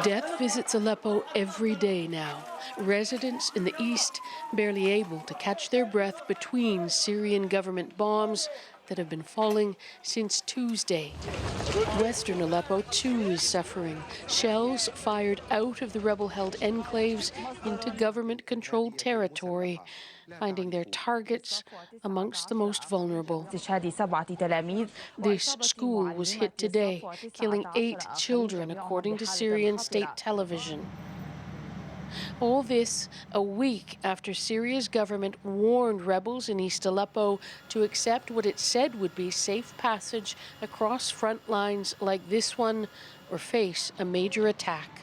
Death visits Aleppo every day now. Residents in the east barely able to catch their breath between Syrian government bombs that have been falling since Tuesday. Western Aleppo too is suffering. Shells fired out of the rebel-held enclaves into government-controlled territory, finding their targets amongst the most vulnerable. This school was hit today, killing 8 children, according to Syrian state television. All this a week after Syria's government warned rebels in East Aleppo to accept what it said would be safe passage across front lines like this one or face a major attack.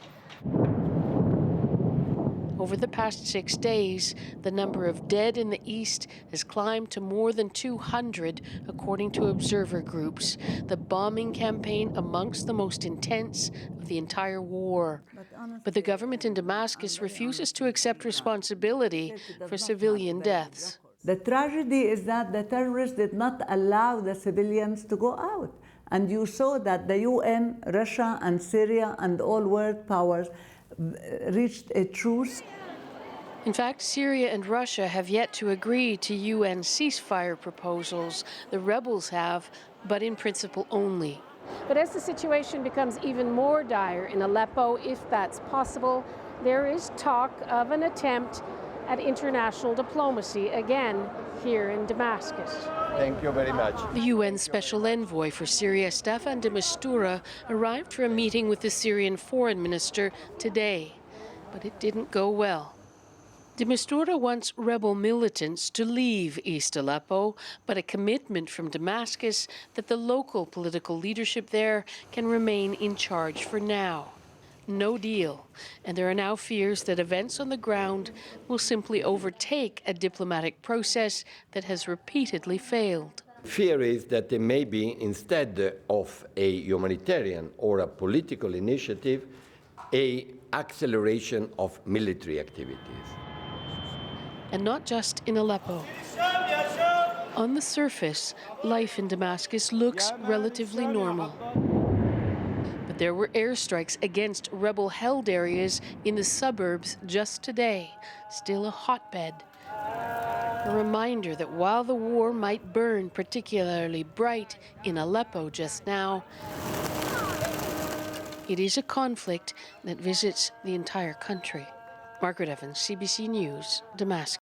Over the past 6 days, the number of dead in the east has climbed to more than 200, according to observer groups. The bombing campaign amongst the most intense of the entire war. But the government in Damascus refuses to accept responsibility for civilian deaths. The tragedy is that the terrorists did not allow the civilians to go out. And you saw that the UN, Russia and Syria and all world powers reached a truce. In fact, Syria and Russia have yet to agree to UN ceasefire proposals. The rebels have, but in principle only. But as the situation becomes even more dire in Aleppo, if that's possible, there is talk of an attempt at international diplomacy again here in Damascus. Thank you very much. The UN Special Envoy for Syria, Staffan de Mistura, arrived for a meeting with the Syrian Foreign Minister today, but it didn't go well. De Mistura wants rebel militants to leave East Aleppo, but a commitment from Damascus that the local political leadership there can remain in charge for now. No deal, and there are now fears that events on the ground will simply overtake a diplomatic process that has repeatedly failed. Fear is that there may be, instead of a humanitarian or a political initiative, an acceleration of military activities. And not just in Aleppo. On the surface, life in Damascus looks relatively normal. But there were airstrikes against rebel-held areas in the suburbs just today, still a hotbed. A reminder that while the war might burn particularly bright in Aleppo just now, it is a conflict that visits the entire country. Margaret Evans, CBC News, Damascus.